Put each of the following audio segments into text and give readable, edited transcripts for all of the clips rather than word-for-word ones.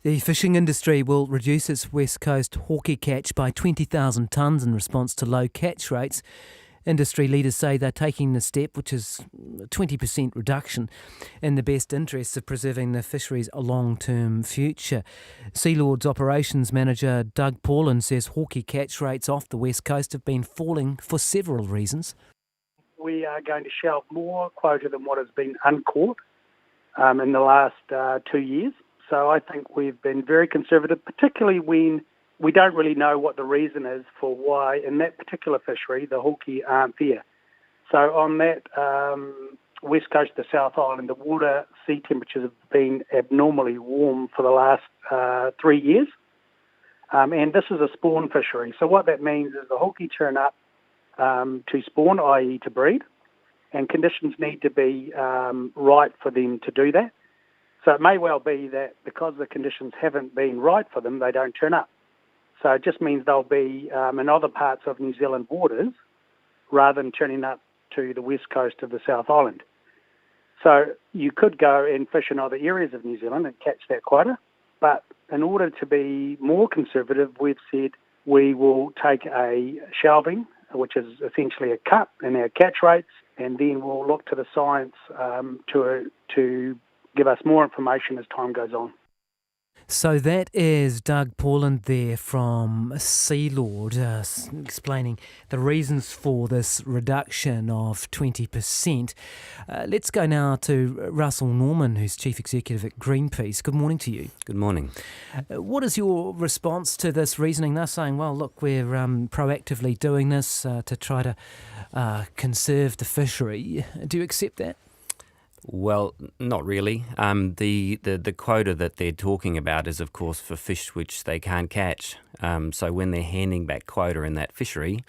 The fishing industry will reduce its west coast Hoki catch by 20,000 tonnes in response to low catch rates. Industry leaders say they're taking the step, which is a 20% reduction, in the best interests of preserving the fishery's long-term future. Sealord's operations manager Doug Paulin says Hoki catch rates off the west coast have been falling for several reasons. We are going to shelve more quota than what has been uncaught in the last 2 years. So I think we've been very conservative, particularly when we don't really know what the reason is for why in that particular fishery the Hoki aren't there. So on that west coast of the South Island, the water sea temperatures have been abnormally warm for the last 3 years. And this is a spawn fishery. So what that means is the Hoki turn up to spawn, i.e. to breed, and conditions need to be right for them to do that. So it may well be that because the conditions haven't been right for them, they don't turn up. So it just means they'll be in other parts of New Zealand waters rather than turning up to the west coast of the South Island. So you could go and fish in other areas of New Zealand and catch that quota, but in order to be more conservative, we've said we will take a shelving, which is essentially a cut in our catch rates, and then we'll look to the science to give us more information as time goes on. So that is Doug Paulin there from Sealord explaining the reasons for this reduction of 20%. Let's go now to Russel Norman, who's Chief Executive at Greenpeace. Good morning to you. Good morning. What is your response to this reasoning? They're saying, well, look, we're proactively doing this to try to conserve the fishery. Do you accept that? Well, not really. The quota that they're talking about is, of course, for fish which they can't catch. So when they're handing back quota in that fishery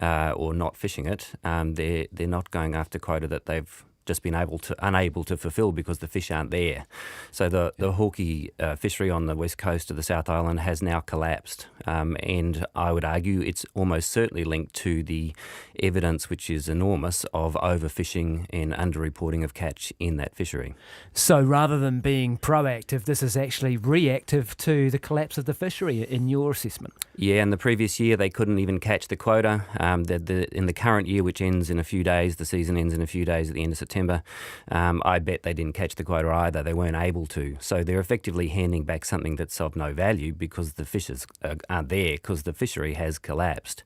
or not fishing it, they're not going after quota that they've just been unable to fulfil because the fish aren't there. So the Hoki fishery on the west coast of the South Island has now collapsed, and I would argue it's almost certainly linked to the evidence, which is enormous, of overfishing and underreporting of catch in that fishery. So rather than being proactive, this is actually reactive to the collapse of the fishery in your assessment? Yeah, in the previous year they couldn't even catch the quota. In the current year, which ends in a few days, the season ends in a few days at the end of September, I bet they didn't catch the quota either. They weren't able to. So they're effectively handing back something that's of no value because the fishes aren't there, because the fishery has collapsed.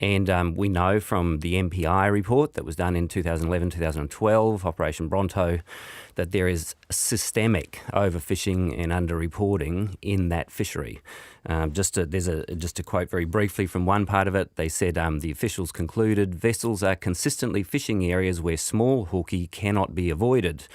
And we know from the MPI report that was done in 2011-2012, Operation Bronto, that there is systemic overfishing and underreporting in that fishery. Just to quote very briefly from one part of it, they said the officials concluded vessels are consistently fishing areas where small Hoki cannot be avoided,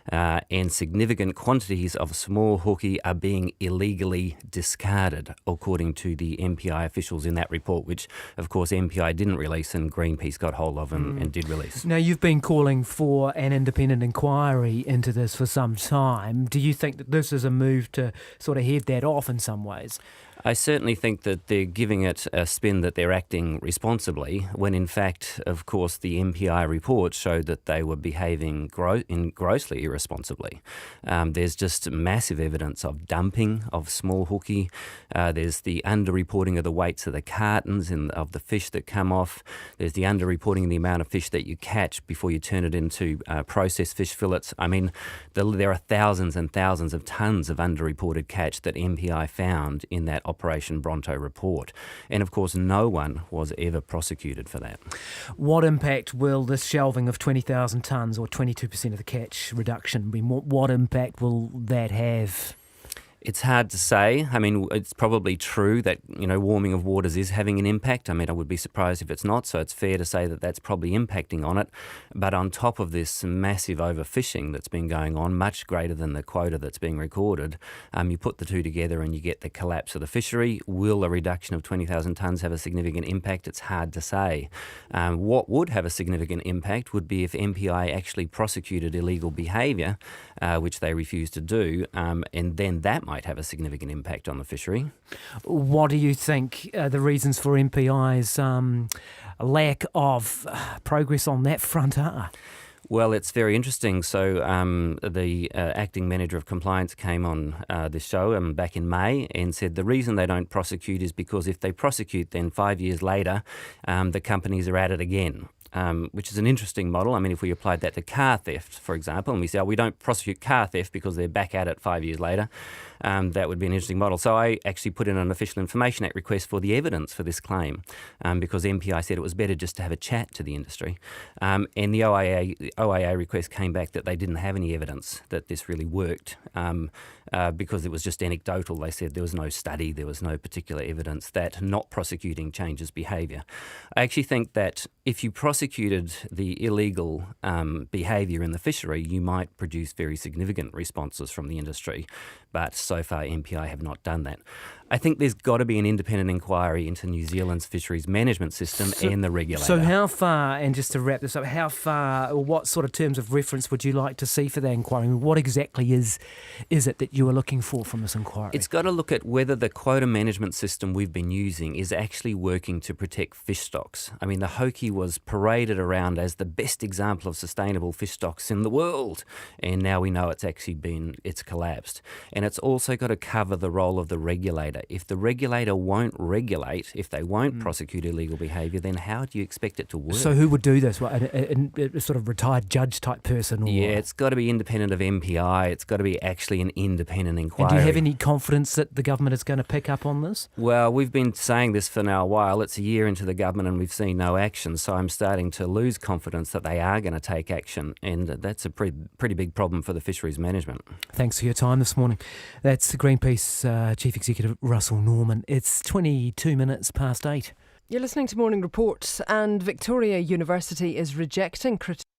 and significant quantities of small Hoki are being illegally discarded, according to the MPI officials in that report, which of course MPI didn't release and Greenpeace got hold of and did release. Now, you've been calling for an independent inquiry into this for some time. Do you think that this is a move to sort of head that off in some ways? I certainly think that they're giving it a spin that they're acting responsibly, when in fact, of course, the MPI report showed that they were behaving grossly irresponsibly. There's just massive evidence of dumping of small Hoki. There's the underreporting of the weights of the cartons and of the fish that come off. There's the underreporting of the amount of fish that you catch before you turn it into processed fish fillets. I mean, there are thousands and thousands of tonnes of underreported catch that MPI found in that Operation Bronto report. And of course, no one was ever prosecuted for that. What impact will this shelving of 20,000 tonnes or 22% of the catch reduction be? What impact will that have? It's hard to say. I mean, it's probably true that, warming of waters is having an impact. I mean, I would be surprised if it's not, so it's fair to say that that's probably impacting on it. But on top of this massive overfishing that's been going on, much greater than the quota that's being recorded, you put the two together and you get the collapse of the fishery. Will a reduction of 20,000 tonnes have a significant impact? It's hard to say. What would have a significant impact would be if MPI actually prosecuted illegal behaviour, which they refused to do, and then that might have a significant impact on the fishery. What do you think the reasons for MPI's lack of progress on that front are? Well, it's very interesting. So the acting manager of compliance came on this show back in May and said the reason they don't prosecute is because if they prosecute, then 5 years later, the companies are at it again. Which is an interesting model. I mean, if we applied that to car theft, for example, and we say, we don't prosecute car theft because they're back at it 5 years later, that would be an interesting model. So I actually put in an Official Information Act request for the evidence for this claim because MPI said it was better just to have a chat to the industry. And the OIA request came back that they didn't have any evidence that this really worked because it was just anecdotal. They said there was no study, there was no particular evidence that not prosecuting changes behaviour. I actually think that if you prosecuted the illegal behaviour in the fishery, you might produce very significant responses from the industry. But so far, MPI have not done that. I think there's got to be an independent inquiry into New Zealand's fisheries management system and the regulator. So how far, and just to wrap this up, how far or what sort of terms of reference would you like to see for that inquiry? I mean, what exactly is it that you are looking for from this inquiry? It's got to look at whether the quota management system we've been using is actually working to protect fish stocks. I mean, the Hoki was paraded around as the best example of sustainable fish stocks in the world, and now we know it's collapsed. And it's also got to cover the role of the regulator. If the regulator won't regulate, if they won't prosecute illegal behaviour, then how do you expect it to work? So who would do this? What, a sort of retired judge type person? Or? Yeah, it's got to be independent of MPI. It's got to be actually an independent inquiry. And do you have any confidence that the government is going to pick up on this? Well, we've been saying this for now a while. It's a year into the government and we've seen no action. So I'm starting to lose confidence that they are going to take action. And that's a pretty big problem for the fisheries management. Thanks for your time this morning. That's Greenpeace Chief Executive Russel Norman. It's 22 minutes past 8. You're listening to Morning Report, and Victoria University is rejecting criticism